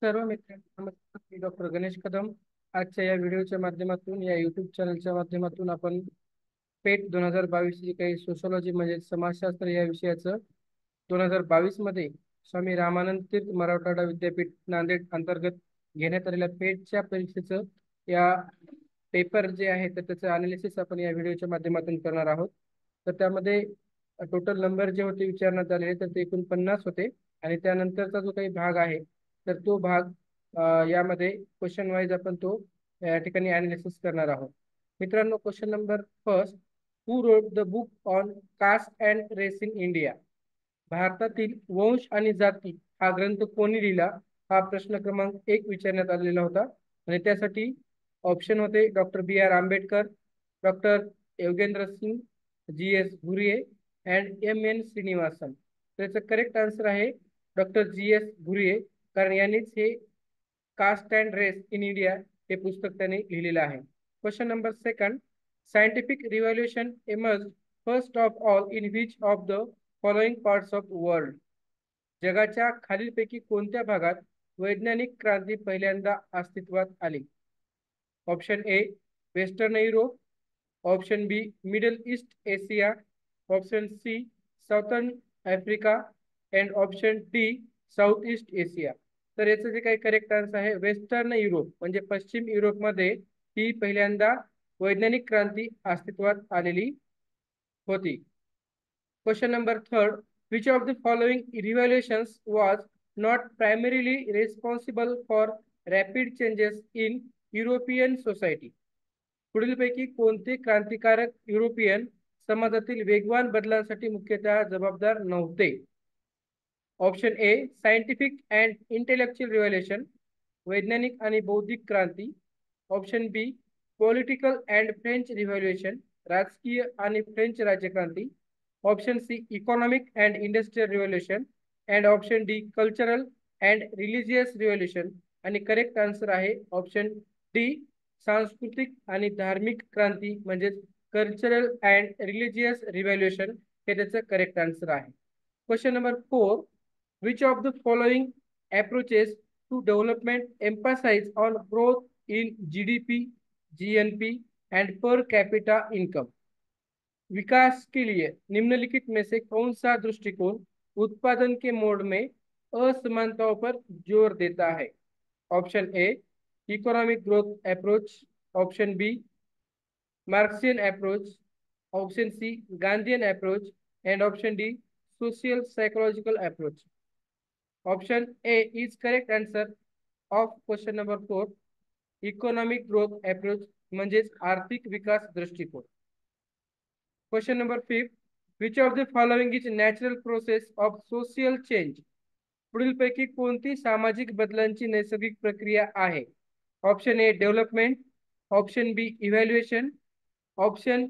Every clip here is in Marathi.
सर्व मित्रांना नमस्कार. मी डॉक्टर गणेश कदम. आजच्या या व्हिडिओच्या माध्यमातून या युट्यूब चॅनलच्या माध्यमातून आपण पेट 2022 जी काही सोशॉलॉजी म्हणजे समाजशास्त्र या विषयाचं 2022 मध्ये स्वामी रामानंद तीर्थ मराठवाडा विद्यापीठ नांदेड अंतर्गत घेण्यात आलेल्या पेटच्या परीक्षेचं या पेपर जे आहे तर त्याचं अनालिसिस आपण या व्हिडिओच्या माध्यमातून करणार आहोत. तर त्यामध्ये टोटल नंबर जे होते विचारण्यात आलेले तर ते एकूण 50 होते आणि त्यानंतरचा जो काही भाग आहे तर तो भाग यामध्ये क्वेश्चन वाईज आपण तो या ठिकाणी अनालिसिस करणार आहोत. मित्रांनो, question number first, who wrote the book on caste and race in India? भारतातील वंश आणि जाती हा ग्रंथ कोणी लिहिला? हा प्रश्न क्रमांक 1 विचारण्यात आलेला होता आणि त्यासाठी ऑप्शन होते doctor B R Ambedkar, doctor Yogendra Singh, G S Ghurye and M N Srinivasan. त्याचं करेक्ट आन्सर आहे डॉक्टर जी एस घुरिये, कारण यांनीच हे caste and race in India हे पुस्तक त्यांनी लिहिलेलं आहे. Question number second, scientific revolution emerge first of all in which of the following parts of world? जगाच्या खालीलपैकी कोणत्या भागात वैज्ञानिक क्रांती पहिल्यांदा अस्तित्वात आली? Option A western Europe, option B middle east Asia, option C southern Africa and option D south east Asia. तर याचं जे काही करेक्ट आन्सर आहे वेस्टर्न युरोप म्हणजे पश्चिम युरोपमध्ये ही पहिल्यांदा वैज्ञानिक क्रांती अस्तित्वात आलेली होती. Question number third, which of the following revolutions was not primarily responsible for rapid changes in European society? पुढीलपैकी कोणते क्रांतिकारक युरोपियन समाजातील वेगवान बदलांसाठी मुख्यतः जबाबदार नव्हते? Option A scientific and intellectual revolution, वैज्ञानिक आणि बौद्धिक क्रांती. Option B political and French revolution, राजकीय आणि फ्रेंच राज्यक्रांती. Option C economic and industrial revolution and option D cultural and religious revolution. आणि करेक्ट आन्सर आहे ऑप्शन डी सांस्कृतिक आणि धार्मिक क्रांती म्हणजेच कल्चरल अँड रिलिजियस रिव्होल्युशन हे त्याचं करेक्ट आन्सर आहे. Question number 4, which of the following approaches to development emphasize on growth in GDP, GNP and per capita income? विकास के लिए निम्नलिखित में से कौन सा दृष्टिकोण उत्पादन के मोड में असमानताओं पर जोर देता है? Option A economic growth approach, option B Marxian approach, option C Gandhian approach and option D social psychological approach. Option A is correct answer of question number 4, economic growth approach म्हणजेच आर्थिक विकास दृष्टिकोन. Question number 5, which of the following is natural process of social change? पुढीलपैकी कोणती सामाजिक बदलांची नैसर्गिक प्रक्रिया आहे? Option A development, option B evaluation, option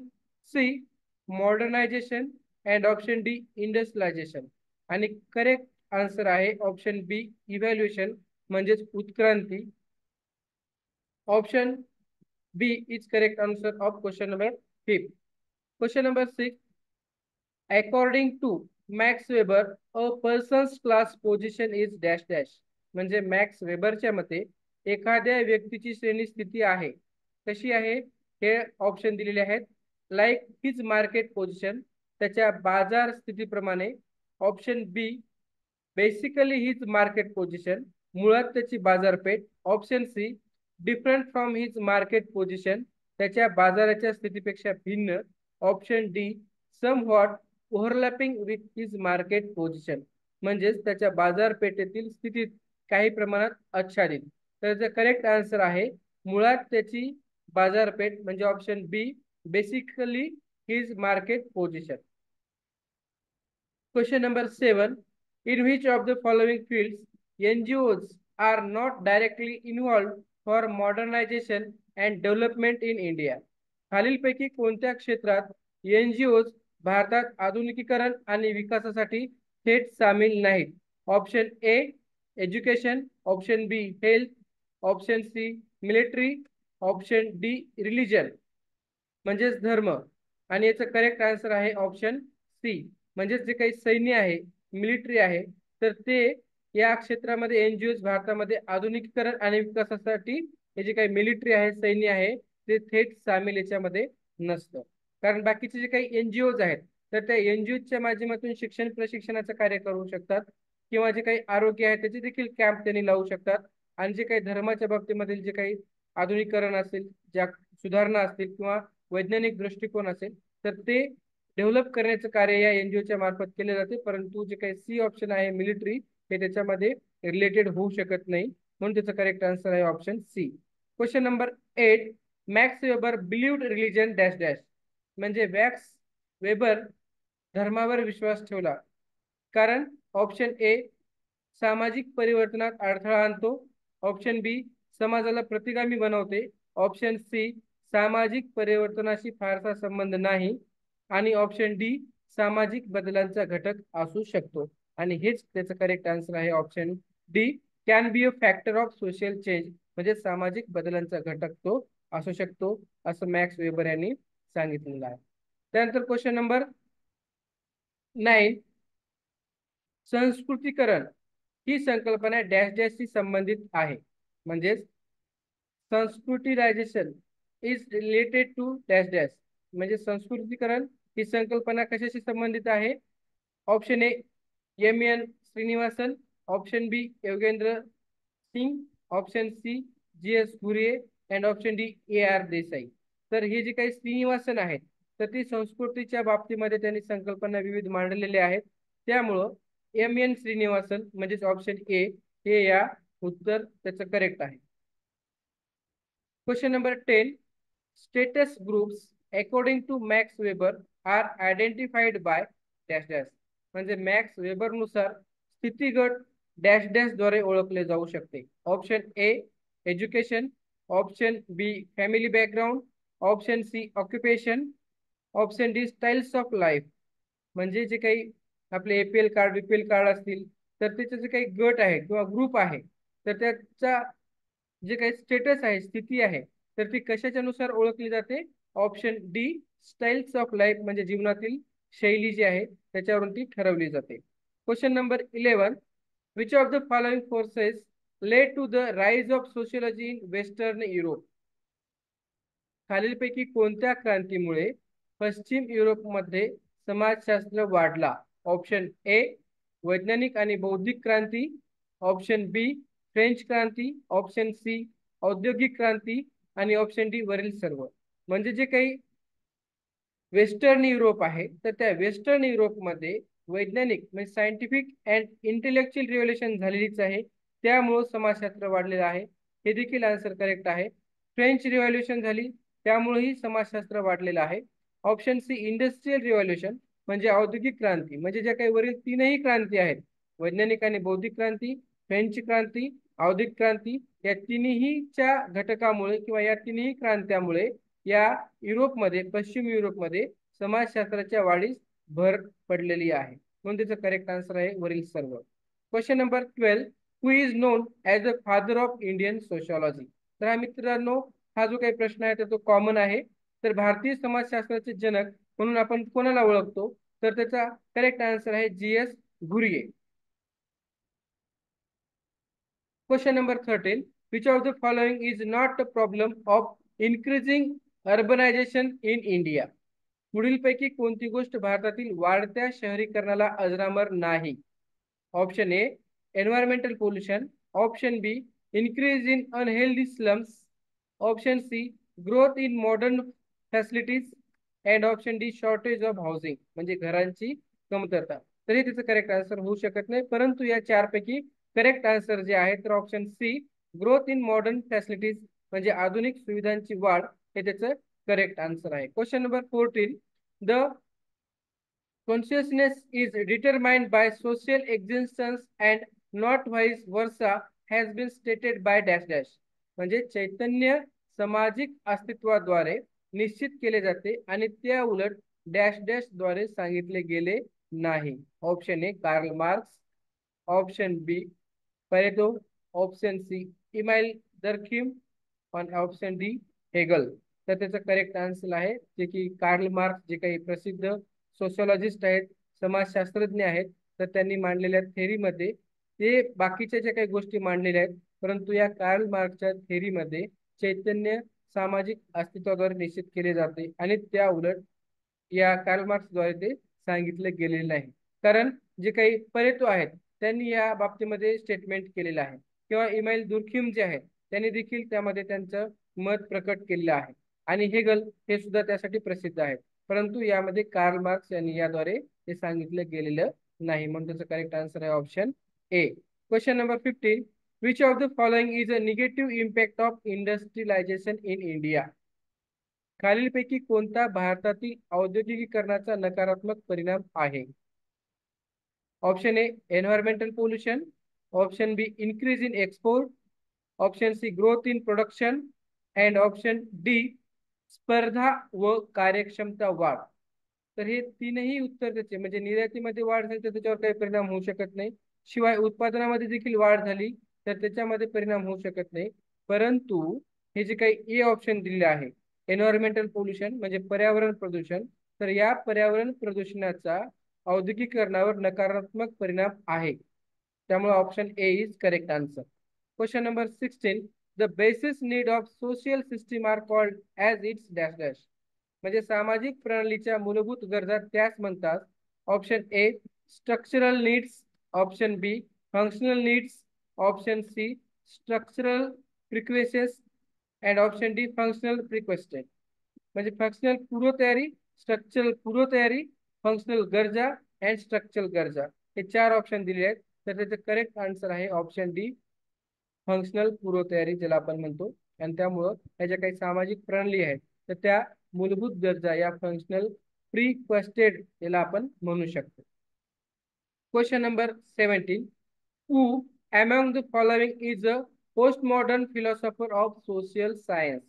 C modernisation and option D industrialisation. आणि करेक्ट आन्सर आहे ऑप्शन बी इव्हॅल्युएशन म्हणजेच उत्क्रांती. Option B is correct answer of question number 5. Question number 6, according to Max Weber a person's class position is dash dash. म्हणजे मॅक्स वेबरच्या मते एखाद्या व्यक्तीची श्रेणी स्थिती आहे कशी आहे हे ऑप्शन दिलेले आहेत. लाईक हिज मार्केट पोझिशन, त्याच्या बाजार स्थितीप्रमाणे. Option B basically his market position, मुळात त्याची बाजारपेठ. Option C different from his market position, त्याच्या बाजाराच्या स्थितीपेक्षा भिन्न. Option D somewhat overlapping with his market position, म्हणजेच त्याच्या बाजारपेठेतील स्थितीत काही प्रमाणात आच्छादित. तर त्याचा करेक्ट आन्सर आहे मुळात त्याची बाजारपेठ म्हणजे option B basically his market position. Question number 7. In which of the following fields NGOs are not directly involved for modernization and development in India? खालीलपैकी कोणत्या क्षेत्रात NGOs भारतात आधुनिकीकरण आणि विकासासाठी थेट सामील नाहीत? Option A education, option B health, option C military, option D religion म्हणजेच धर्म. आणि याचं करेक्ट आन्सर आहे ऑप्शन सी म्हणजेच जे काही सैन्य आहे मिलिटरी आहे तर ते या क्षेत्रामध्ये एनजीओ भारतामध्ये आधुनिकीकरण आणि विकासासाठी हे जे काही मिलिटरी आहे, सैन्य आहे, ते थेट सामील याच्यामध्ये नसतं. कारण बाकीचे जे काही एनजीओ आहेत, तर त्या एनजीओच्या माध्यमातून शिक्षण प्रशिक्षणाचं कार्य करू शकतात, किंवा जे काही आरोग्य आहे त्याचे देखील कॅम्प त्यांनी लावू शकतात. आणि जे काही धर्माच्या बाबतीमधील जे काही आधुनिकीकरण असेल, ज्या सुधारणा असतील किंवा वैज्ञानिक दृष्टिकोन असेल, तर ते डेव्हलप करण्याचं कार्य या एनजीओच्या मार्फत केले जाते. परंतु जे काही सी ऑप्शन आहे मिलिटरी, हे त्याच्यामध्ये रिलेटेड होऊ शकत नाही. म्हणून त्याचं करेक्ट आन्सर आहे option C. Question number 8. Max Weber believed religion dash dash. म्हणजे मॅक्स वेबर धर्मावर विश्वास ठेवला कारण ऑप्शन ए सामाजिक परिवर्तनात अडथळा आणतो, ऑप्शन बी समाजाला प्रतिगामी बनवते, ऑप्शन सी सामाजिक परिवर्तनाशी फारसा संबंध नाही, आणि ऑप्शन डी सामाजिक बदलांचा घटक असू शकतो. आणि हेच त्याचं करेक्ट आन्सर आहे option D, can be a factor of social change. म्हणजे सामाजिक बदलांचा घटक तो असू शकतो, असं मॅक्स वेबर यांनी सांगितलेलं आहे. त्यानंतर क्वेश्चन नंबर 9. संस्कृतीकरण ही संकल्पना डॅश डॅशशी संबंधित आहे. म्हणजेच sanskritisation is related to dash dash. म्हणजे संस्कृतीकरण ही संकल्पना कशाशी संबंधित आहे? Option A M Srinivasan, option B Yogendra Singh, option C G Ghurye, and option D Desai. तर हे जे काही श्रीनिवासन आहेत, तर ती संस्कृतीच्या बाबतीमध्ये त्यांनी संकल्पना विविध मांडलेल्या आहेत. त्यामुळं श्रीनिवासन म्हणजेच ऑप्शन ए हे या उत्तर त्याचं करेक्ट आहे. Question number 10. Status groups according to Max Weber are identified by dash dash. म्हणजे मॅक्स वेबर नुसार स्थितीगट डॅश डॅश द्वारे ओळखले जाऊ शकते. Option A education, option B family background, option C occupation, option D styles of life. म्हणजे जे काही आपले एपीएल कार्ड बीपीएल कार्ड असतील, तर त्याचे जे काही गट आहे किंवा ग्रुप आहे, तर त्याचा जे काही स्टेटस आहे, स्थिती आहे, तर ती कशाच्या नुसार ओळखली जाते? Option D styles of life, म्हणजे जीवनातील शैली जी आहे त्याच्यावरून ती ठरवली जाते. Question number 11. Which of the following forces led to the rise of sociology in western Europe. खालीलपैकी कोणत्या क्रांतीमुळे पश्चिम युरोपमध्ये समाजशास्त्र वाढला? ऑप्शन ए वैज्ञानिक आणि बौद्धिक क्रांती, ऑप्शन बी फ्रेंच क्रांती, ऑप्शन सी औद्योगिक क्रांती, आणि ऑप्शन डी वरील सर्व. म्हणजे जे काही वेस्टर्न युरोप आहे, तर त्या वेस्टर्न युरोपमध्ये वैज्ञानिक म्हणजे सायंटिफिक अँड इंटेलेक्च्युअल रिव्होल्युशन झालेलीच आहे, त्यामुळं समाजशास्त्र वाढलेलं आहे. हे देखील आन्सर करेक्ट आहे. फ्रेंच रिव्होल्युशन झाली, त्यामुळेही समाजशास्त्र वाढलेलं आहे. ऑप्शन सी इंडस्ट्रियल रिव्होल्युशन म्हणजे औद्योगिक क्रांती. म्हणजे ज्या काही वरील तीनही क्रांती आहेत, वैज्ञानिक आणि बौद्धिक क्रांती, फ्रेंच क्रांती, औद्योगिक क्रांती, या तिन्हीच्या घटकामुळे किंवा या तिन्ही क्रांत्यामुळे या युरोपमध्ये, पश्चिम युरोपमध्ये समाजशास्त्राच्या वाढीस भर पडलेली आहे. म्हणून त्याचं करेक्ट आन्सर आहे वरील सर्व. Question number 12. Who is known as a father of Indian sociology. तर हा मित्रांनो, हा जो काही प्रश्न आहे तर तो कॉमन आहे. तर भारतीय समाजशास्त्राचे जनक म्हणून आपण कोणाला ओळखतो? तर त्याचा करेक्ट आन्सर आहे GS Ghurye. Question number 13. Which of the following is not a problem of increasing urbanization in India? पुढीलपैकी कोणती गोष्ट भारतातील वाढत्या शहरीकरणाला अजरामर नाही? Option A environmental pollution, option B increase in unhealthy slums, option C growth in modern facilities, and option D shortage of housing. म्हणजे घरांची कमतरता. तरी त्याचं करेक्ट आन्सर होऊ शकत नाही, परंतु या चारपैकी करेक्ट आन्सर जे आहे तर option C growth in modern facilities म्हणजे आधुनिक सुविधांची वाढ, हे त्याचं करेक्ट आन्सर आहे. Question number 14. The consciousness is determined by social existence and not vice versa has been stated by dash dash. म्हणजे चैतन्य सामाजिक अस्तित्वाद्वारे निश्चित केले जाते आणि त्या उलट डॅश डॅश द्वारे सांगितले गेले नाही. Option A Karl Marx, option B Pareto, option C Emile Durkheim, आणि ऑप्शन डी हेगल. तर त्याचं करेक्ट आन्सर आहे जे की कार्ल मार्क्स, जे काही प्रसिद्ध सोशॉलॉजिस्ट आहेत, समाजशास्त्रज्ञ आहेत, तर त्यांनी मांडलेल्या थेरीमध्ये ते बाकीच्या ज्या काही गोष्टी मांडलेल्या आहेत, परंतु या कार्ल मार्क्सच्या थेअरीमध्ये चैतन्य सामाजिक अस्तित्वाद्वारे निश्चित केले जाते आणि त्या उलट या कार्ल मार्क्सद्वारे ते सांगितले गेलेले नाही. कारण जे काही परेतो आहेत त्यांनी या बाबतीमध्ये स्टेटमेंट केलेलं आहे, किंवा इमाईल दुर्खिम जे आहेत त्यांनी देखील त्यामध्ये त्यांचं मत प्रकट केलेलं आहे, आणि हेगल हे सुद्धा त्यासाठी प्रसिद्ध आहेत. परंतु यामध्ये कार्ल मार्क्स यांनी याद्वारे हे सांगितलं गेलेलं नाही, म्हणून त्याचं करेक्ट आन्सर आहे option A. Question number 15. Which of the following is a negative impact of industrialization in India? खालीलपैकी कोणता भारतातील औद्योगिकीकरणाचा नकारात्मक परिणाम आहे? Option A environmental pollution, option B increase in export, option C growth in production, and option D स्पर्धा व कार्यक्षमता वाढ. तर हे तीनही उत्तर त्याचे म्हणजे निर्यातीमध्ये वाढ झाली तर त्याच्यावर काही परिणाम होऊ शकत नाही, शिवाय उत्पादनामध्ये देखील वाढ झाली तर त्याच्यामध्ये परिणाम होऊ शकत नाही. परंतु हे जे काही ए ऑप्शन दिले आहे, एन्व्हायरमेंटल पोल्युशन म्हणजे पर्यावरण प्रदूषण, तर या पर्यावरण प्रदूषणाचा औद्योगिकीकरणावर नकारात्मक परिणाम आहे. त्यामुळे option A is correct answer. Question number 16. The basis need of social system are called as its dash dash. म्हणजे सामाजिक प्रणालीच्या मूलभूत गरजा त्यास म्हणतात. Option A structural needs, option B functional needs, option C structural prerequisites, and option D functional prerequisites. म्हणजे फंक्शनल पूर्वतयारी, स्ट्रक्चरल पूर्वतयारी, फंक्शनल गरजा अँड स्ट्रक्चरल गरजा, हे चार ऑप्शन दिले आहेत. तर त्याचं करेक्ट आन्सर आहे ऑप्शन डी फंक्शनल पूर्वतयारी ज्याला आपण म्हणतो. आणि त्यामुळं ह्या ज्या काही सामाजिक प्रणाली आहेत तर त्या मूलभूत गरजा या फंक्शनल प्रिक्वेस्टेड याला आपण म्हणू शकतो. Question number 17. Who among the following is a postmodern philosopher of social science?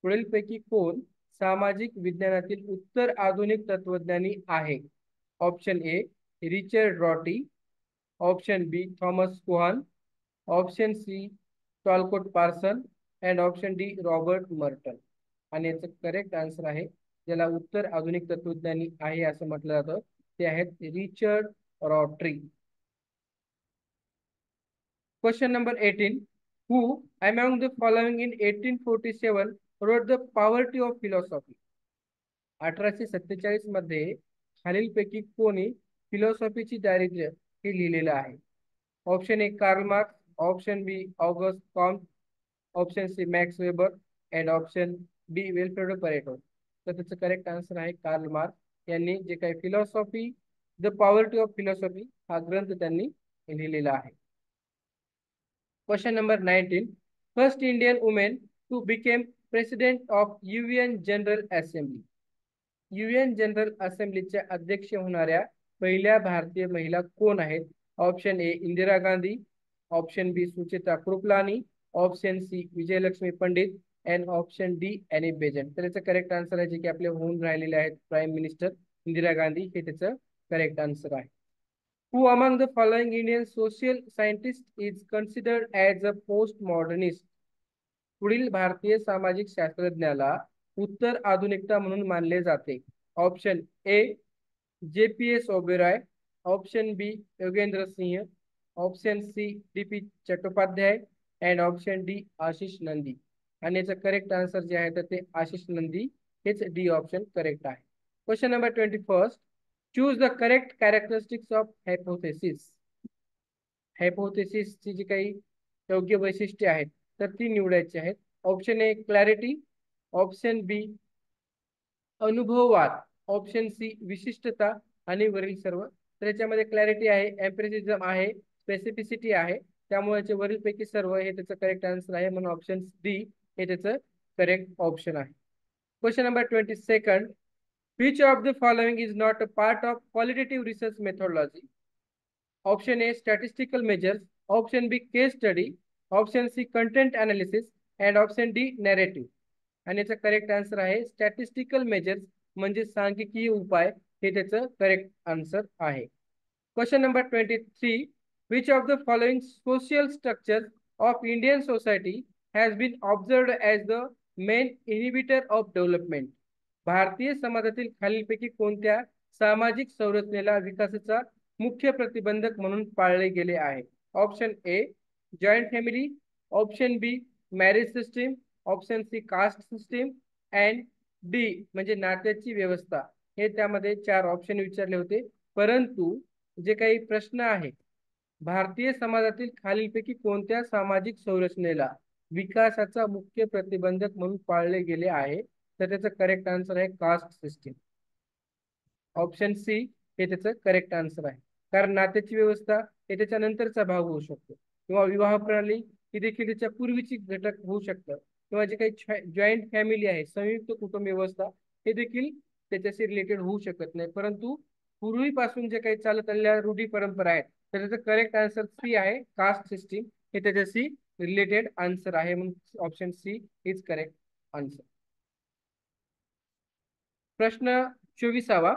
पुढीलपैकी कोण सामाजिक विज्ञानातील उत्तर आधुनिक तत्वज्ञानी आहे? Option A Richard Rorty, option B Thomas Kuhn, option C Talcott Parson, and option D Robert Merton. आणि याचं करेक्ट आन्सर आहे, ज्याला उत्तर आधुनिक तत्वज्ञानी आहे असं म्हटलं जातं, ते आहेत Richard रॉट्री. Question number 18. Who among the following in 1847 wrote the Poverty of Philosophy? 1847 मध्ये खालीलपैकी कोणी फिलॉसॉफीची दारिद्र्य हे लिहिलेलं आहे? Option A Karl Marx, option B August Comte, option C Max Weber, and option D Vilfredo Pareto. तर त्याचं करेक्ट आन्सर आहे कार्ल मार्क्स यांनी जे काही philosophy the poverty of philosophy हा ग्रंथ त्यांनी लिहिलेला आहे. Question number 19. First Indian woman to become president of UN General Assembly. UN general असेंब्लीच्या अध्यक्ष होणाऱ्या पहिल्या भारतीय महिला कोण आहेत? Option A Indira Gandhi, option B Sucheta Kripalani, option C Vijayalakshmi Pandit, and option D Annie Besant. तर याचं करेक्ट आन्सर आहे जे की आपले होऊन राहिलेले आहेत प्राईम मिनिस्टर इंदिरा गांधी, हे त्याचं करेक्ट आन्सर आहे. Who among the following Indian social scientist is considered as a postmodernist? पुढील भारतीय सामाजिक शास्त्रज्ञाला उत्तर आधुनिकता म्हणून मानले जाते. Option A JPS Oberoi, option B Yogendra Singh, option C DP Chattopadhyay, and option D Ashish Nandy. आणि याचं करेक्ट आन्सर जे आहे तर ते आशिष नंदी हेच डी ऑप्शन करेक्ट आहे. Question number 21. Choose the correct characteristics of hypothesis. हायपोथेसिसची जी काही योग्य वैशिष्ट्ये आहेत तर ती निवडायची आहेत. Option A clarity, option B अनुभववाद, ऑप्शन सी विशिष्टता, आणि वरील सर्व. तर याच्यामध्ये क्लॅरिटी आहे, एम्पिरिसिझम आहे, स्पेसिफिसिटी आहे, त्यामुळे याचे वरीलपैकी सर्व हे त्याचं करेक्ट आन्सर आहे, म्हणून ऑप्शन डी हे त्याचं करेक्ट ऑप्शन आहे. Question number 22. Which of the following is not a part of qualitative research methodology? Option A statistical measures, option B case study, option C content analysis, and option D narrative. आणि याचा करेक्ट आन्सर आहे स्टॅटिस्टिकल मेजर्स म्हणजे सांख्यिकीय उपाय, हे त्याचं करेक्ट आन्सर आहे. Question number 23. Which of the following social structures of Indian society has been observed as the main inhibitor of development? भारतीय समाजातील खालीलपैकी कोणत्या सामाजिक संरचनेला विकासाचा मुख्य प्रतिबंधक म्हणून पाळले गेले आहे? Option A joint family, option B marriage system, option C caste system and D म्हणजे नात्याची व्यवस्था. हे त्यामध्ये 4 ऑप्शन विचारले होते. परंतु जे काही प्रश्न आहे, भारतीय समाजातील खालीलपैकी कोणत्या सामाजिक संरचनेला विकासाचा मुख्य प्रतिबंधक म्हणून पाळले गेले आहे? तर त्याचं करेक्ट आन्सर आहे कास्ट सिस्टीम. ऑप्शन सी हे त्याचं करेक्ट आन्सर आहे. कारण नात्याची व्यवस्था हे त्याच्यानंतरचा भाग होऊ शकतो, किंवा विवाह प्रणाली ही देखील त्याच्या पूर्वीची घटक होऊ शकतं, किंवा जे काही जॉईंट फॅमिली आहे, संयुक्त कुटुंब व्यवस्था, हे देखील त्याच्याशी रिलेटेड होऊ शकत नाही. परंतु पूर्वीपासून जे काही चालत आलेल्या रूढी परंपरा आहेत, तर त्याचं करेक्ट आन्सर सी आहे. कास्ट सिस्टीम हे त्याच्याशी रिलेटेड आन्सर आहे, म्हणून option C is correct answer. प्रश्न 24वा.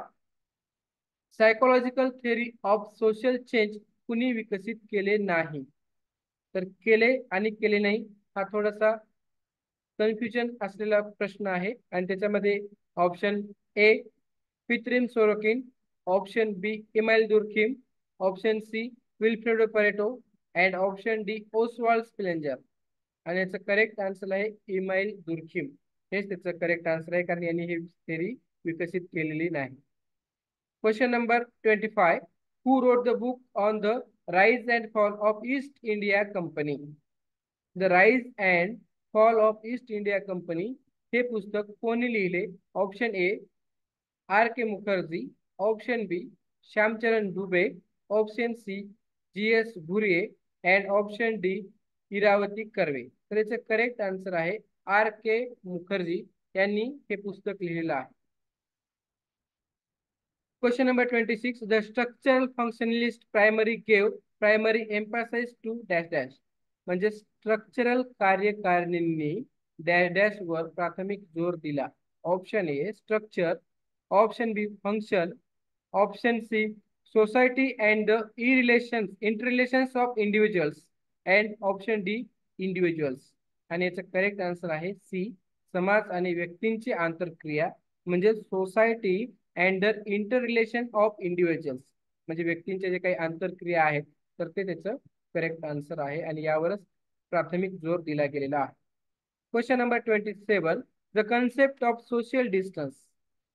Psychological theory of social change कुणी विकसित केले नाही? तर केले आणि केले नाही हा थोडासा कन्फ्युजन असलेला प्रश्न आहे, आणि त्याच्यामध्ये option A Pitirim Sorokin, option B Emile Durkheim, option C Vilfredo Pareto and option D Oswald Spengler. आणि याचं करेक्ट आन्सर आहे इमाइल दुर्खिम. हेच त्याचं करेक्ट आन्सर आहे, कारण यांनी ही थेअरी विकसित केलेली नाही. Question number 25. Who wrote the book on the rise and fall of East India Company? The rise and fall of East India Company हे पुस्तक कोणी लिहिले? Option A R K Mukherjee, option B Shyamacharan Dube, option C G S Ghurye and option D Irawati Karve. तर याचं करेक्ट आन्सर आहे आर के मुखर्जी यांनी हे पुस्तक लिहिलेलं आहे. Question number 26. The structural functionalist primary gave primary emphasis to dash dash. म्हणजे स्ट्रक्चरल कार्यकारिणींनी डॅश डॅश वर प्राथमिक जोर दिला. Option A structure, option B function, option C society and the interrelations of individuals and option D individuals. आणि याचं करेक्ट आन्सर आहे सी समाज आणि व्यक्तींची आंतरक्रिया, म्हणजे society and the inter relation of individuals, म्हणजे व्यक्तींचे जे काही आंतरक्रिया आहेत, तर ते त्याचं करेक्ट आन्सर आहे, आणि यावरच प्राथमिक जोर दिला गेलेला आहे. Question number 27. The concept of social distance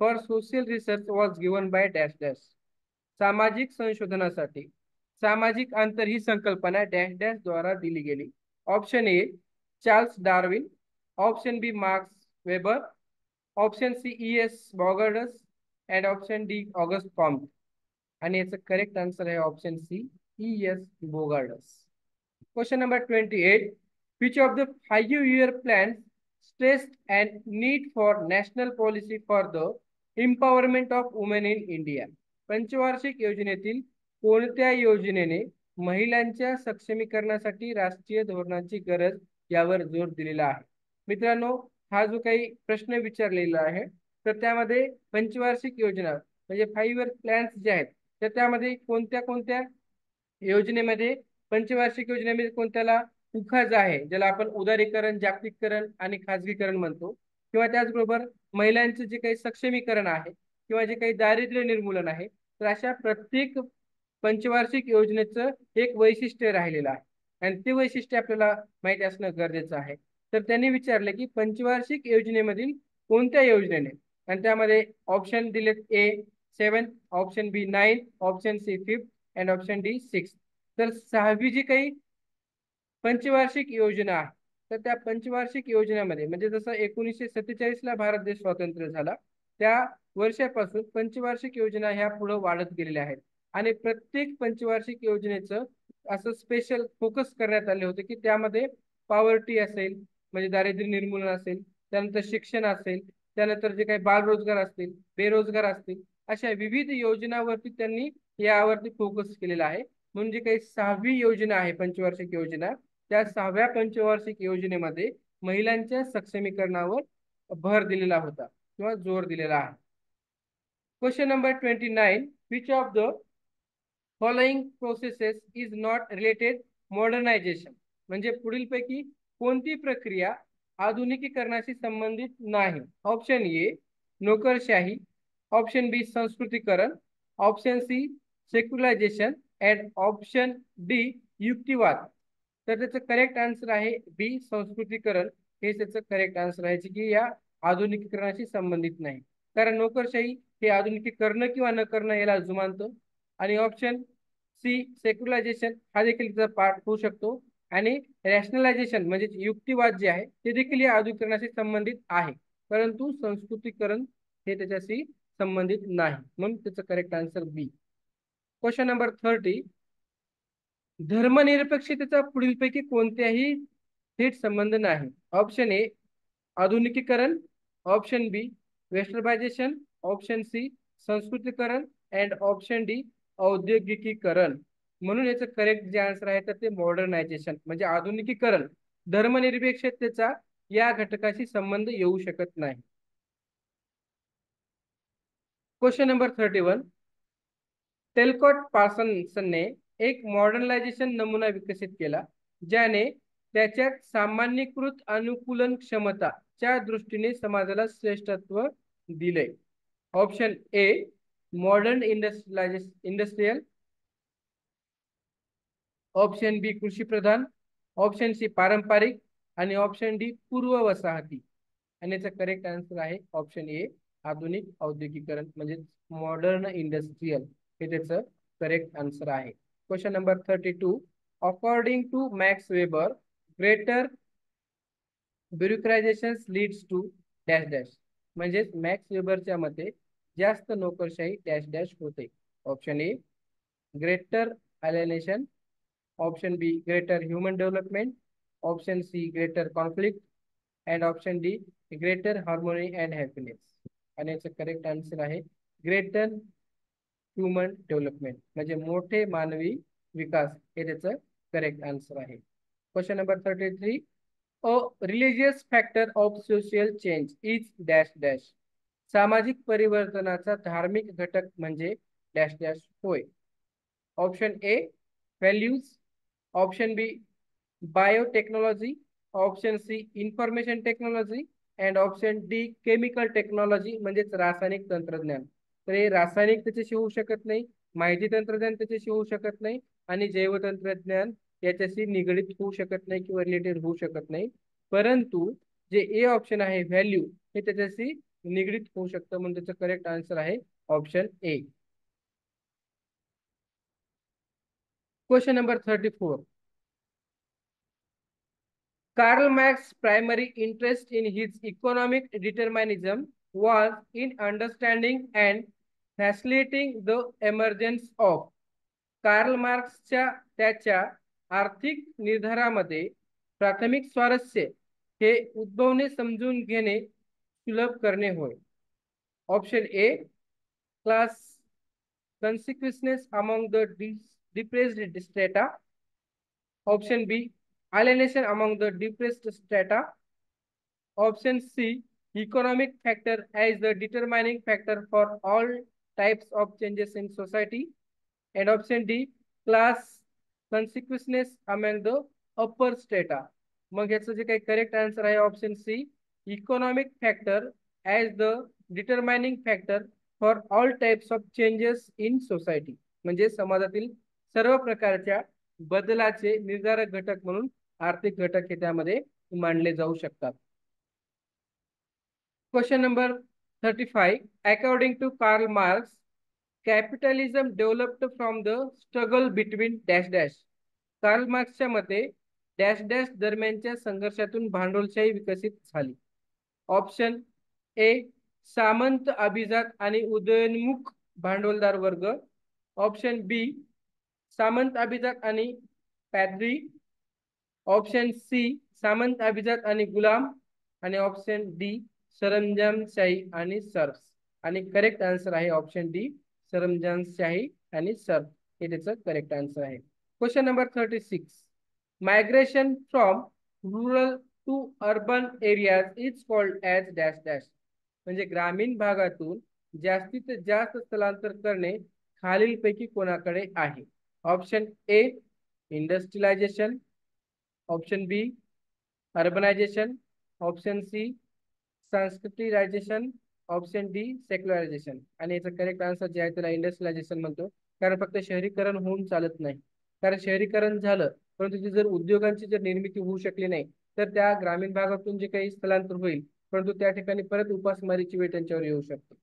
for social research was given by dash dash. सामाजिक संशोधनासाठी सामाजिक अंतर ही संकल्पना डॅश डॅश द्वारा दिली गेली. Option A Charles Darwin, option B Marx Weber, option C E S Bogardus and option D Auguste Comte. आणि याचं करेक्ट आन्सर आहे option C E S Bogardus. Question number 28. Which of the 5-year plans stressed and need for national policy for the empowerment of women in India? पंचवार्षिक योजनेतील कोणत्या योजनेने महिलांच्या सक्षमीकरणासाठी राष्ट्रीय धोरणाची गरज यावर जोर दिलेला आहे? मित्रांनो, हा जो काही प्रश्न विचारलेला आहे, तर त्यामध्ये पंचवार्षिक योजना म्हणजे 5 इयर प्लॅन्स जे आहेत, तर त्यामध्ये कोणत्या कोणत्या योजनेमध्ये, पंचवार्षिक योजनेमध्ये कोणत्याला उखाज आहे, ज्याला आपण उदारीकरण, जागतिकीकरण आणि खाजगीकरण म्हणतो, किंवा त्याचबरोबर महिलांचे जे काही सक्षमीकरण आहे, किंवा जे काही दारिद्र्य निर्मूलन आहे, तर अशा प्रत्येक पंचवार्षिक योजनेचं एक वैशिष्ट्य राहिलेलं आहे, आणि ते वैशिष्ट्य आपल्याला माहिती असणं गरजेचं आहे. तर त्यांनी विचारलं की पंचवार्षिक योजनेमधील कोणत्या योजनेने, आणि त्यामध्ये ऑप्शन दिलेत A 7, option B 9, option C 5 and option D 6. तर 6वी जी काही पंचवार्षिक योजना आहे, तर त्या पंचवार्षिक योजनेमध्ये, म्हणजे जसं 1947ला भारत देश स्वातंत्र्य झाला, त्या वर्षापासून पंचवार्षिक योजना ह्या पुढे वाढत गेलेल्या आहेत, आणि प्रत्येक पंचवार्षिक योजनेचं असं स्पेशल फोकस करण्यात आले होते की त्यामध्ये पॉवर्टी असेल, म्हणजे दारिद्र्य निर्मूलन असेल, त्यानंतर शिक्षण असेल, त्यानंतर जे काही बालरोजगार असतील, बेरोजगार असतील, अशा विविध योजनावरती त्यांनी यावरती फोकस केलेला आहे. म्हणजे काही 6वी योजना आहे पंचवार्षिक योजना, त्या 6व्या पंचवार्षिक योजनेमध्ये महिलांच्या सक्षमीकरणावर भर दिलेला होता, किंवा जोर दिलेला आहे. Question number 29. Which of the following processes is not related modernisation. म्हणजे पुढीलपैकी कोणती प्रक्रिया आधुनिकीकरणाशी संबंधित नाही? ऑप्शन ए नोकरशाही, ऑप्शन बी संस्कृतीकरण, option C secularization and option D युक्तिवाद. तर त्याचं करेक्ट आन्सर आहे बी संस्कृतीकरण. हे त्याचं करेक्ट आन्सर आहे की या आधुनिकीकरणाशी संबंधित नाही. कारण नोकरशाही हे आधुनिकीकरण किंवा न करणं याला जुमानतं. आणि ऑप्शन सी सेक्युलरायझेशन हा देखील त्याचा पार्ट होऊ शकतो. आणि रॅशनलायझेशन म्हणजे युक्तिवाद जे आहे ते देखील या आधुनिकीकरणाशी संबंधित आहे, परंतु संस्कृतीकरण हे त्याच्याशी संबंधित नाही. म्हणून त्याचं correct answer B. Question number 30. धर्मनिरपेक्षतेचा पुढीलपैकी कोणत्याही थेट संबंध नाही. ऑप्शन ए आधुनिकीकरण, option B westernization, option C संस्कृतीकरण अँड ऑप्शन डी औद्योगिकीकरण. म्हणून याचं करेक्ट जे आन्सर आहे तर ते मॉडर्नायझेशन म्हणजे आधुनिकीकरण. धर्मनिरपेक्षतेचा या घटकाशी संबंध येऊ शकत नाही. Question number 31. टेलकॉट पार्सनने एक मॉडर्नायझेशन नमुना विकसित केला ज्याने त्याच्यात सामान्यीकृत अनुकूलन क्षमता च्या दृष्टीने समाजाला श्रेष्ठत्व दिले. Option A modern industrial, option B कृषी प्रधान, ऑप्शन सी पारंपरिक आणि ऑप्शन डी पूर्व वसाहती. आणि याचा करेक्ट आन्सर आहे ऑप्शन ए आधुनिक औद्योगिकरण म्हणजे मॉडर्न इंडस्ट्रियल. हे त्याचं करेक्ट आन्सर आहे. Question number 32. According to Max Weber greater bureaucratization leads to dash dash. म्हणजे मॅक्स वेबरच्या मते जास्त नोकरशाही डॅश डॅश होते. Option A greater alienation, option B greater human development, option C greater conflict and option D greater harmony and happiness. आणि याचं करेक्ट आन्सर आहे ग्रेटर ह्युमन डेव्हलपमेंट म्हणजे मोठे मानवी विकास. हे त्याचं करेक्ट आन्सर आहे. Question number 33. A religious factor of social change is dash dash. सामाजिक परिवर्तनाचा धार्मिक घटक म्हणजे डॅश डॅश होय. Option A values, option B biotechnology, option C information technology and option D chemical technology म्हणजेच रासायनिक तंत्रज्ञान. तर हे रासायनिक त्याच्याशी होऊ शकत नाही, माहिती तंत्रज्ञान त्याच्याशी होऊ शकत नाही आणि जैवतंत्रज्ञान याच्याशी निगडीत होऊ शकत नाही किंवा रिलेटेड होऊ शकत नाही. परंतु जे ए ऑप्शन आहे व्हॅल्यू हे त्याच्याशी निगडीत होऊ शकतं म्हणून त्याचं करेक्ट आन्सर आहे option A. Question number 34. Karl Marx's primary interest in his economic determinism was in understanding and facilitating the emergence of. Karl मार्क्सच्या त्याच्या आर्थिक निर्धारामध्ये प्राथमिक स्वारस्य हे उद्भवणे समजून घेणे सुलभ करणे होय. Option A class consequences among the depressed strata, option B alienation among the depressed strata, option C economic factor as the determining factor for all types of changes in society, and option D class consequences among the upper strata. मग याचं जे काही करेक्ट आन्सर आहे option C economic factor as the determining factor for all types of changes in society म्हणजे समाजातील सर्व प्रकारच्या बदलाचे निर्धारक घटक म्हणून आर्थिक घटक हे त्यामध्ये मांडले जाऊ शकतात. Question number 35. According to Karl Marx capitalism developed from the struggle between dash dash. Karl मार्क्सच्या मते डॅश डॅश दरम्यानच्या संघर्षातून भांडवलशाही विकसित झाली. ऑप्शन ए सामंत अभिजात आणि उदयोन्मुख भांडवलदार वर्ग, ऑप्शन बी सामंत अभिजात आणि पॅद्री, ऑप्शन सी सामंत अभिजात आणि गुलाम आणि ऑप्शन डी सरंजामशाही आणि सर्फ. आणि करेक्ट आन्सर आहे ऑप्शन डी सरंजामशाही आणि सर्फ. हे त्याचं करेक्ट आन्सर आहे. Question number 36. Migration from rural to urban areas is called as dash dash. म्हणजे ग्रामीण भागातून जास्तीत जास्त स्थलांतर करणे खालीलपैकी कोणाकडे आहे. Option A industrialization, option B urbanization, option C सांस्कृतिकायझेशन, ऑप्शन डी सेक्युलरायझेशन. आणि याचं करेक्ट आन्सर जे आहे त्याला इंडस्ट्रियलायझेशन म्हणतो. कारण फक्त शहरीकरण होऊन चालत नाही. कारण शहरीकरण झालं परंतु ती जर उद्योगांची जर निर्मिती होऊ शकली नाही तर त्या ग्रामीण भागातून जे काही स्थलांतर होईल परंतु त्या ठिकाणी परत उपासमारीची वेळ त्यांच्यावर येऊ शकते.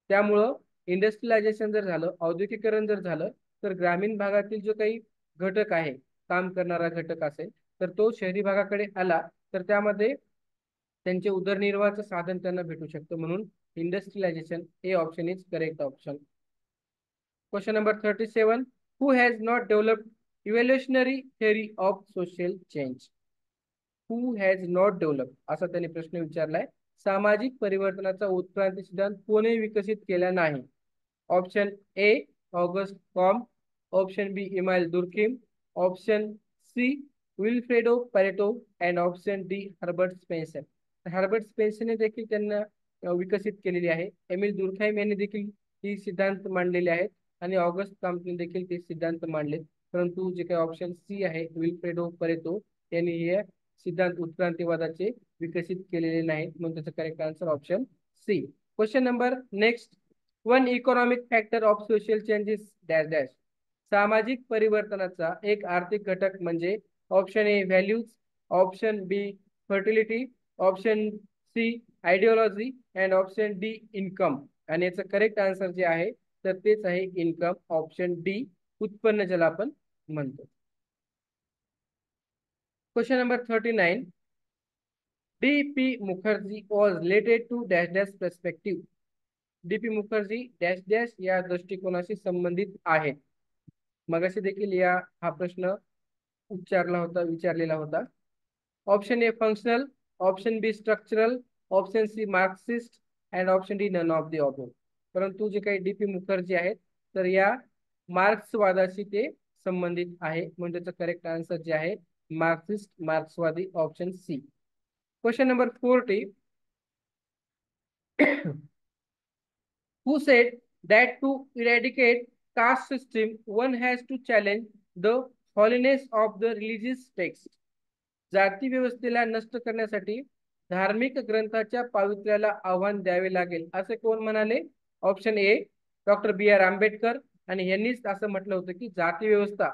त्यामुळं इंडस्ट्रियलायझेशन जर झालं, औद्योगिकरण जर झालं तर ग्रामीण भागातील जो काही घटक आहे, काम करणारा घटक असेल तर तो शहरी भागाकडे आला तर त्यामध्ये त्यांचे उदरनिर्वाहाचं साधन त्यांना भेटू शकतं. म्हणून इंडस्ट्रियलायझेशन हे option is correct option. Question number 37. Who has not developed evolutionary theory of social change? Who has not develop असा त्यांनी प्रश्न विचारलाय. सामाजिक परिवर्तनाचा उत्क्रांती सिद्धांत कोणी विकसित केला नाही? Option A Auguste Comte, option B Emile Durkheim, option C Vilfredo Pareto and option D Herbert Spencer. Herbert स्पेन्सरने देखील त्यांना विकसित केलेली आहे. एमिल दुर्खाइम यांनी देखील ही सिद्धांत मांडलेले आहेत आणि ऑगस्ट कॉमने देखील ते सिद्धांत मांडले. परंतु जे काही ऑप्शन सी आहे विल्फ्रेडो परेटो यांनी हे सिद्धांत उत्क्रांतीवादाचे विकसित केलेले नाहीत. म्हणून त्याचं correct answer option C. Question number next. One economic factor of social changes dash dash. सामाजिक परिवर्तनाचा एक आर्थिक घटक म्हणजे option A values, option B fertility, option C ideology and option D income. आणि याचं करेक्ट आन्सर जे आहे तर तेच आहे इन्कम, ऑप्शन डी उत्पन्न ज्याला आपण म्हणतो. Question number 39. D P. Mukherjee was related to dash dash perspective. D P. Mukherjee dash dash या दृष्टिकोनाशी संबंधित आहेत. मगाशी देखील हा प्रश्न विचारलेला होता. Option A functional, option B structural, option C Marxist and option D none of the above. परंतु जे काही डी.पी. मुखर्जी आहेत तर या मार्क्सवादाशी ते संबंधित आहे. म्हणून त्याचं करेक्ट आन्सर जे आहे मार्क्सिस्ट, मार्क्सवादी, option C. Question number 40. Who said that to eradicate caste system one has to challenge the holiness of the religious text? जाती व्यवस्थेला नष्ट करण्यासाठी धार्मिक ग्रंथाच्या पावित्र्याला आव्हान द्यावे लागेल असे कोण म्हणाले? Option A doctor B R Ambedkar. आणि यांनीच असं म्हटलं होतं की जाती व्यवस्था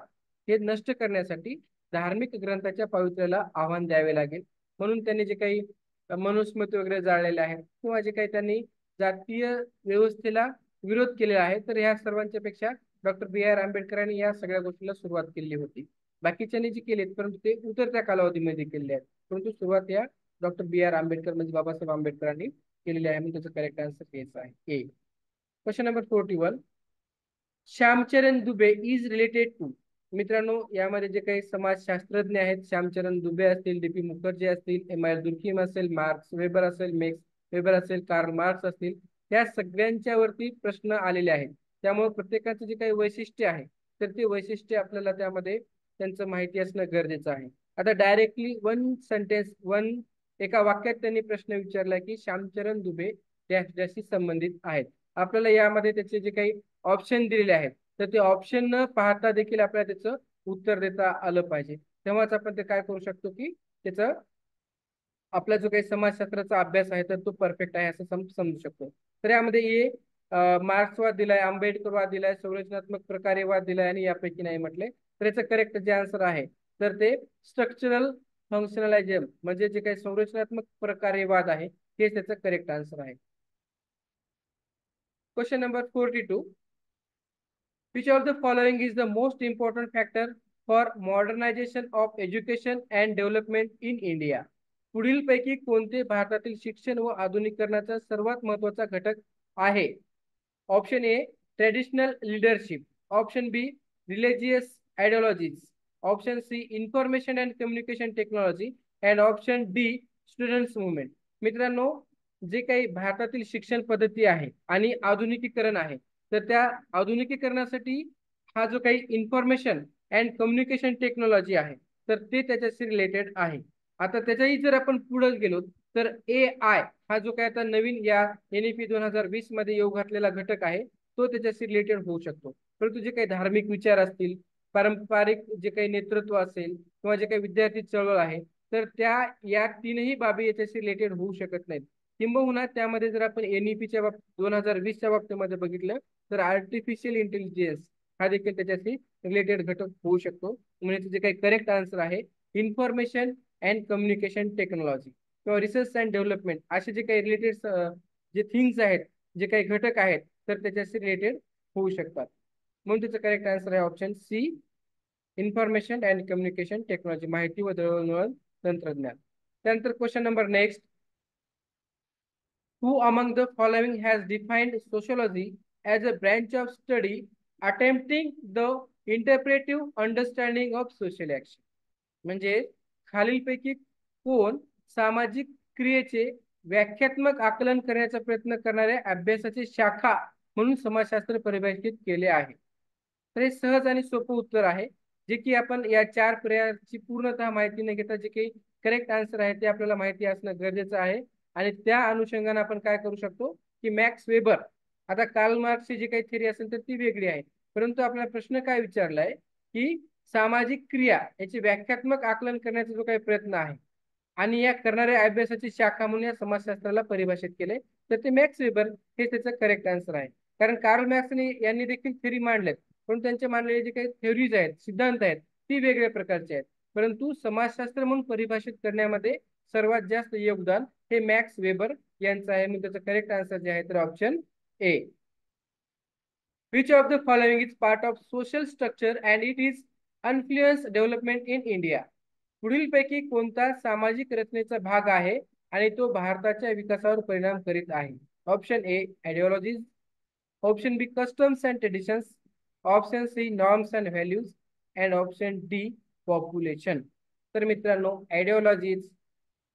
हे नष्ट करण्यासाठी धार्मिक ग्रंथाच्या पावित्र्याला आव्हान द्यावे लागेल. म्हणून त्यांनी जे काही मनुस्मृती वगैरे जाळलेले आहेत किंवा जे काही त्यांनी जातीय व्यवस्थेला विरोध केलेला आहे तर ह्या सर्वांच्या पेक्षा डॉक्टर बी आर आंबेडकरांनी या सगळ्या गोष्टीला सुरुवात केली होती. बाकीच्यांनी जे केलेत परंतु ते उतरत्या कालावधीमध्ये केलेले आहेत. परंतु सुरुवात या डॉक्टर बी आर आंबेडकर म्हणजे बाबासाहेब आंबेडकरांनी केलेली आहे. म्हणून त्याचं करेक्ट आन्सर हेच आहे A. Question number 41. Shyamacharan Dube is related to. मित्रांनो यामध्ये जे काही समाजशास्त्रज्ञ आहेत श्यामचरण दुबे असतील, डी.पी. मुखर्जी असतील, एम.आय. दुर्खिम असेल, मार्क्स वेबर असेल, मेक्स वेबर असेल, कार्ल मार्क्स असतील, त्या सगळ्यांच्या वरती प्रश्न आलेले आहेत. त्यामुळे प्रत्येकाचं जे काही वैशिष्ट्य आहे तर ते वैशिष्ट्य आपल्याला त्यामध्ये त्यांचं माहिती असणं गरजेचं आहे. आता डायरेक्टली वन सेंटेन्स एका वाक्यात त्यांनी प्रश्न विचारला की श्यामचरण दुबे डॅश डॅशशी संबंधित आहेत. आपल्याला यामध्ये त्याचे जे काही ऑप्शन दिलेले आहेत तर ते ऑप्शन न पाहता देखील आपल्याला त्याचं उत्तर देता आलं पाहिजे. तेव्हाच आपण ते काय करू शकतो की त्याचं आपला जो काही समाजशास्त्राचा अभ्यास आहे तर तो परफेक्ट आहे असं समजू शकतो. तर यामध्ये ए मार्क्सवाद दिलाय, आंबेडकरवाद दिलाय, संरचनात्मक प्रकारेवाद दिलाय आणि यापैकी नाही म्हटले. तर याचं करेक्ट जे आन्सर आहे तर ते स्ट्रक्चरल फंक्शनलायझम म्हणजे जे काही संरचनात्मक प्रकारेवाद आहे हेच त्याचं करेक्ट आन्सर आहे. Question number 42. Which of the following is the most important factor for modernization of education and development in India? पुढील पैकी कोणते भारतातील शिक्षण व आधुनिकीकरणाचा सर्वात महत्वाचा घटक आहे? Option A traditional leadership, option B religious ideologies, option C information and communication technology and option D students movement. मित्रांनो जे काही भारतातील शिक्षण पद्धती आहे आणि आधुनिकीकरण आहे तर त्या आधुनिकीकरणासाठी हा जो काही इन्फॉर्मेशन अँड कम्युनिकेशन टेक्नॉलॉजी आहे तर ते त्याच्याशी रिलेटेड आहे. आता त्याच्याही जर आपण पुढे गेलो तर AI हा जो काय आता नवीन या NEP 2020 मध्ये येऊ घातलेला घटक आहे तो त्याच्याशी रिलेटेड होऊ शकतो. परंतु जे काही धार्मिक विचार असतील, पारंपरिक जे काही नेतृत्व असेल किंवा जे काही विद्यार्थी चळवळ आहे तर या तीनही बाबी याच्याशी रिलेटेड होऊ शकत नाहीत. किंबहुना त्यामध्ये जर आपण NEP च्या 2020च्या बाबतीमध्ये बघितलं तर आर्टिफिशियल इंटेलिजन्स हा देखील त्याच्याशी रिलेटेड घटक होऊ शकतो. म्हणजे जे काही करेक्ट आन्सर आहे इन्फॉर्मेशन अँड कम्युनिकेशन टेक्नॉलॉजी किंवा रिसर्च अँड डेव्हलपमेंट असे जे काही रिलेटेड जे थिंग्स आहेत, जे काही घटक आहेत, तर त्याच्याशी रिलेटेड होऊ शकतात. म्हणून त्याचं करेक्ट आन्सर आहे option C, information and communication technology, माहिती व दळणवळण तंत्रज्ञान. त्यानंतर question number next. Who among the following has defined sociology as a branch of study attempting the interpretive understanding of social action? म्हणजे खालीलपैकी कोण सामाजिक क्रियेचे व्याख्यात्मक आकलन करण्याचा प्रयत्न करणाऱ्या अभ्यासाची शाखा म्हणून समाजशास्त्र परिभाषित केले आहे? तर हे सहज आणि सोपं उत्तर आहे, जे की आपण या 4 पर्यायाची पूर्णतः माहिती न घेता जे काही करेक्ट आन्सर आहे ते आपल्याला माहिती असणं गरजेचं आहे. आणि त्या अनुषंगाने आपण काय करू शकतो की मॅक्स वेबर, आता कार्ल मार्क्सची जी काही थिअरी असेल तर ती वेगळी आहे, परंतु आपला प्रश्न काय विचारलाय की सामाजिक क्रिया याची व्याख्यात्मक आकलन करण्याचा जो काही प्रयत्न आहे आणि या करणाऱ्या अभ्यासाची शाखा म्हणून या समाजशास्त्राला परिभाषित केले, तर ते मॅक्स वेबर हे त्याचं करेक्ट आन्सर आहे. कारण कार्ल मॅक्सने यांनी देखील थिअरी मांडलेत, पण त्यांचे मांडलेले जे काही थिअरीज आहेत, सिद्धांत आहेत, ती वेगळ्या प्रकारचे आहेत. परंतु समाजशास्त्र म्हणून परिभाषित करण्यामध्ये सर्वात जास्त योगदान हे मॅक्स वेबर यांचं आहे. मी त्याचं करेक्ट आन्सर जे आहे तर option A. Which of the following is part of social structure and it is influence development in India? पुढीलपैकी कोणता सामाजिक रचनेचा भाग आहे आणि तो भारताच्या विकासावर परिणाम करीत आहे? Option A ideologies, option B customs and traditions, option C norms and values and option D population. तर मित्रांनो, ideologies,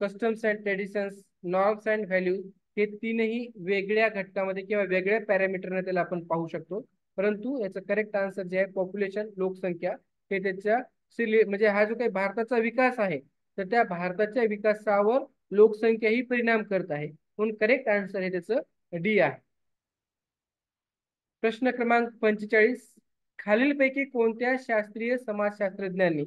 customs and traditions, norms and values हे तीनही वेगळ्या घटकामध्ये किंवा वेगळ्या पॅरामीटरने त्याला आपण पाहू शकतो. परंतु याचं करेक्ट आन्सर जे आहे पॉप्युलेशन, लोकसंख्या, हे त्याच्या म्हणजे हा जो काही भारताचा विकास आहे तर त्या भारताच्या विकासावर लोकसंख्या ही परिणाम करत आहे. म्हणून करेक्ट आन्सर हे त्याचं डी आहे. प्रश्न क्रमांक 45. खालीलपैकी कोणत्या शास्त्रीय समाजशास्त्रज्ञांनी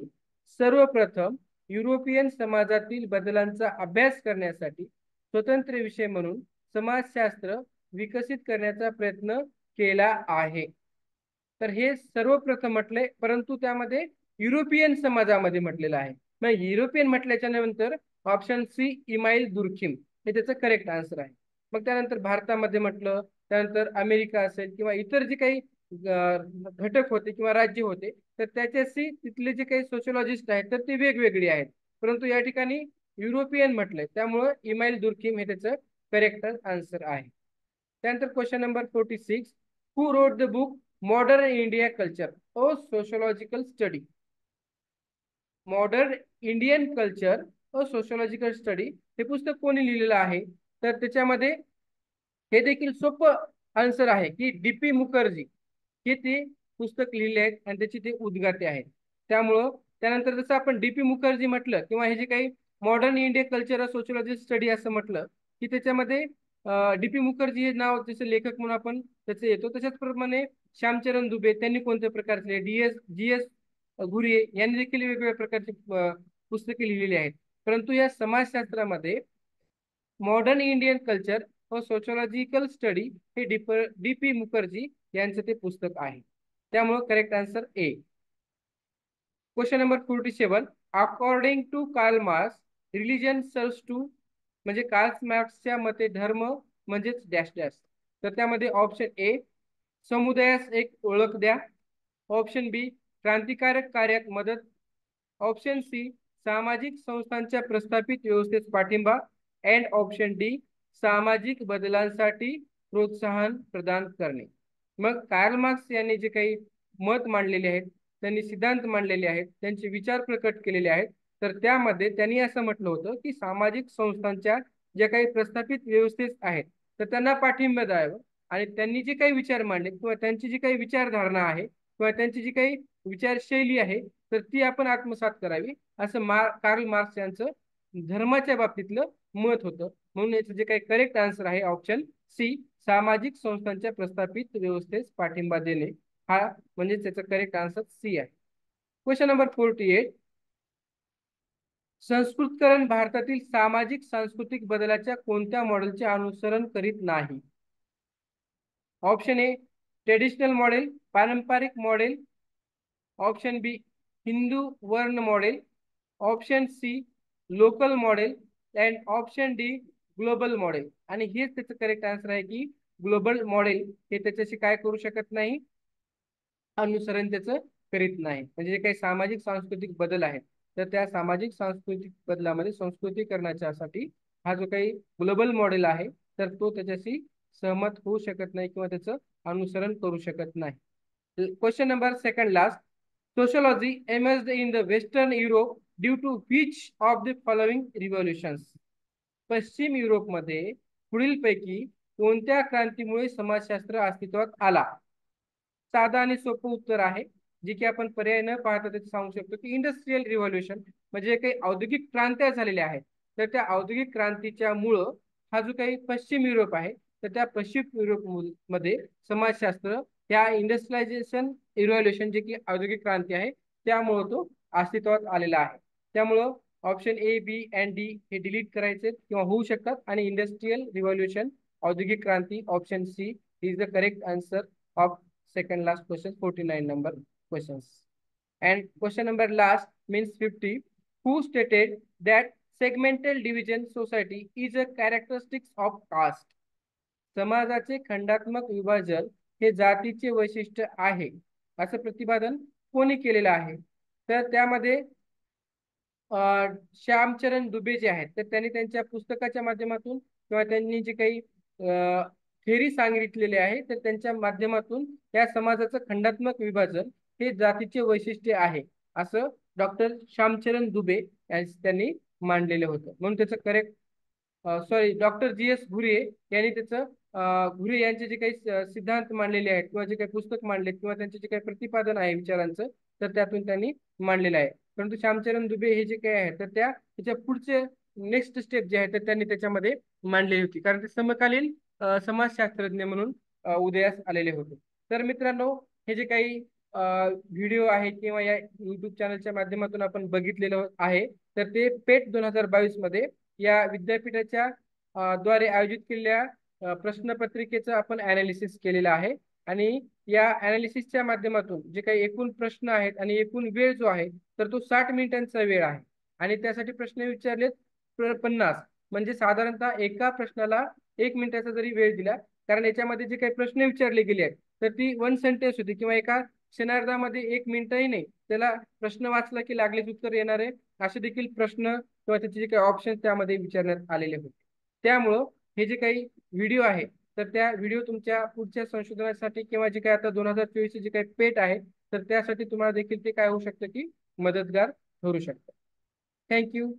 सर्वप्रथम युरोपियन समाजातील बदलांचा अभ्यास करण्यासाठी स्वतंत्र विषय म्हणून समाजशास्त्र विकसित करण्याचा प्रयत्न केला आहे? तर हे सर्वप्रथम म्हटलंय, परंतु त्यामध्ये युरोपियन समाजामध्ये म्हटलेलं आहे. मग युरोपियन म्हटल्याच्या नंतर ऑप्शन सी इमाईल दुर्खिम हे त्याचं करेक्ट आन्सर आहे. मग त्यानंतर भारतामध्ये म्हटलं, त्यानंतर अमेरिका असेल किंवा इतर जे काही घटक होते किंवा राज्य होते तर त्याच्याशी तिथले जे काही सोशलॉजिस्ट आहेत तर ते वेगवेगळी आहेत, परंतु या ठिकाणी युरोपियन म्हटलंय त्यामुळं इमाईल दुर्खिम हे त्याचं करेक्ट आन्सर आहे. त्यानंतर question number 46. Who wrote the book modern India culture o sociological study? Modern Indian culture व सोशोलॉजिकल स्टडी हे पुस्तक कोणी लिहिलेलं आहे? तर त्याच्यामध्ये हे देखील सोपं आन्सर आहे की डी.पी. मुखर्जी हे ते पुस्तक लिहिले आहेत आणि त्याची ते उद्गाते आहेत. त्यामुळं त्यानंतर जसं आपण डी.पी. मुखर्जी म्हटलं किंवा हे जे काही modern India culture sociology study असं म्हटलं की त्याच्यामध्ये डी.पी. मुखर्जी हे नाव जसं लेखक म्हणून आपण त्याचं येतो, तशाच प्रमाणे श्यामचरण दुबे त्यांनी कोणत्या प्रकारचे, जी.एस. घुरिये यांनी देखील वेगवेगळ्या प्रकारची पुस्तके लिहिलेली आहेत. परंतु या समाजशास्त्रामध्ये मॉडर्न इंडियन कल्चर व सोशोलॉजिकल स्टडी हे डी.पी. मुखर्जी यांचं ते पुस्तक आहे. त्यामुळे correct answer A. Question number 47. According to Karl Marx religion serves to, म्हणजे कार्ल मार्क्सच्या मते धर्म म्हणजेच डॅश डॅश. तर त्यामध्ये ऑप्शन ए समुदायास एक ओळख द्या, ऑप्शन बी क्रांतिकारक कार्यात मदत, ऑप्शन सी सामाजिक संस्थांच्या प्रस्थापित व्यवस्थेस पाठिंबा अँड ऑप्शन डी सामाजिक बदलांसाठी प्रोत्साहन प्रदान करणे. मग कार्ल मार्क्स यांनी जे काही मत मांडलेले आहेत, त्यांनी सिद्धांत मांडलेले आहेत, त्यांचे विचार प्रकट केलेले आहेत, तर त्यामध्ये त्यांनी असं म्हटलं होतं की सामाजिक संस्थांच्या ज्या काही प्रस्थापित व्यवस्थेत आहेत तर त्यांना पाठिंबा द्यावं आणि त्यांनी जे काही विचार मांडले किंवा त्यांची जी काही विचारधारणा आहे किंवा त्यांची जी काही विचारशैली आहे तर ती आपण आत्मसात करावी, असं कार्ल मार्क्स यांचं धर्माच्या बाबतीतलं मत होतं. म्हणून याचं जे काही करेक्ट आन्सर आहे ऑप्शन सी सामाजिक संस्थांच्या प्रस्थापित व्यवस्थेस पाठिंबा देणे, हा म्हणजे त्याचं करेक्ट आन्सर सी आहे. Question number 48. संस्कृतकरण भारतातील सामाजिक सांस्कृतिक बदलाच्या कोणत्या मॉडेलचे अनुसरण करीत नाही? ऑप्शन ए ट्रेडिशनल मॉडेल पारंपरिक model, option B Hindu varna model, option C local model and option D global model. आणि हेच त्याचं करेक्ट आन्सर आहे की ग्लोबल मॉडेल हे त्याच्याशी काय करू शकत नाही, अनुसरण त्याचं करीत नाही. म्हणजे जे काही सामाजिक सांस्कृतिक बदल आहे तर त्या सामाजिक सांस्कृतिक बदलामध्ये संस्कृतीकरणाच्यासाठी हा जो काही ग्लोबल मॉडेल आहे तर तो त्याच्याशी सहमत होऊ शकत नाही किंवा त्याचं अनुसरण करू शकत नाही. Question number second last. Sociology emerged in the Western Europe due to which of the following revolutions? पश्चिम युरोपमध्ये पुढीलपैकी कोणत्या क्रांतीमुळे समाजशास्त्र अस्तित्वात आला? साधा आणि सोपं उत्तर आहे जे की आपण पर्याय न पाहता त्याचं सांगू शकतो की इंडस्ट्रियल रिव्होल्युशन, म्हणजे काही औद्योगिक क्रांत्या झालेल्या आहेत तर त्या औद्योगिक क्रांतीच्या मुळे हा जो काही पश्चिम युरोप आहे तर त्या पश्चिम युरोप मध्ये समाजशास्त्र त्या इंडस्ट्रियलायझेशन रिव्होल्युशन जे की औद्योगिक क्रांती आहे त्यामुळे तो अस्तित्वात आलेला आहे. त्यामुळं option A B and D हे डिलीट करायचे किंवा होऊ शकतात आणि इंडस्ट्रियल रिव्होल्युशन औद्योगिक क्रांती option C is the correct answer of second last question, 49 number questions. And question number last means 50. Who stated that segmental division society is a characteristics of caste? समाजाचे खंडात्मक विभाजन हे जातीचे वैशिष्ट्य आहे असं प्रतिपादन कोणी केलेलं आहे? तर त्यामध्ये श्यामचरण दुबे जे आहेत तर त्यांनी त्यांच्या पुस्तकाच्या माध्यमातून किंवा त्यांनी जे काही थेरी सांगितलेले आहे तर त्यांच्या माध्यमातून या समाजाचं खंडात्मक विभाजन हे जातीचे वैशिष्ट्य आहे असं डॉक्टर श्यामचरण दुबे त्यांनी मांडलेलं होतं. म्हणून त्याचं करेक्ट सॉरी डॉक्टर जी.एस. घुरे यांनी त्याचं घुरे यांचे जे काही सिद्धांत मांडलेले आहेत किंवा जे काही पुस्तक मांडले किंवा त्यांचे जे काही प्रतिपादन आहे विचारांचं तर त्यातून त्यांनी मांडलेलं आहे. परंतु श्यामचरण दुबे हे जे काही आहे तर त्याच्या पुढचे नेक्स्ट स्टेप जे आहे तर त्यांनी त्याच्यामध्ये मांडलेली होती कारण ते समकालीन समाजशास्त्रज्ञ म्हणून उदयास आलेले होते. तर मित्रांनो हे जे काही व्हिडिओ आहे किंवा या युट्यूब चॅनलच्या माध्यमातून आपण बघितलेलं आहे तर ते पेट 2022 मध्ये या विद्यापीठाच्या द्वारे आयोजित केलेल्या प्रश्नपत्रिकेचं आपण अनालिसिस केलेलं आहे. आणि या अनालिसिसच्या माध्यमातून जे काही एकूण प्रश्न आहेत आणि एकूण वेळ जो आहे तर तो 60 मिनिटांचा वेळ आहे आणि त्यासाठी प्रश्न विचारलेत 50, म्हणजे साधारणतः एका प्रश्नाला 1 मिनिटाचा जरी वेळ दिला कारण याच्यामध्ये जे काही प्रश्न विचारले गेले आहेत तर ती वन सेंटेन्स होती किंवा एका क्षणार्धामध्ये 1 मिनिटही नाही त्याला प्रश्न वाचला की लागलीच उत्तर येणार आहे असे देखील प्रश्न किंवा त्याचे जे काही ऑप्शन त्यामध्ये विचारण्यात आलेले होते. त्यामुळं हे जे काही व्हिडिओ आहे तर त्या व्हिडिओ तुमच्या पुढच्या संशोधनासाठी किंवा जे काही आता 2024 जे काही पेट आहे तर त्यासाठी तुम्हाला देखील ते काय होऊ शकतं की मदतगार ठरू शकतं. थँक्यू.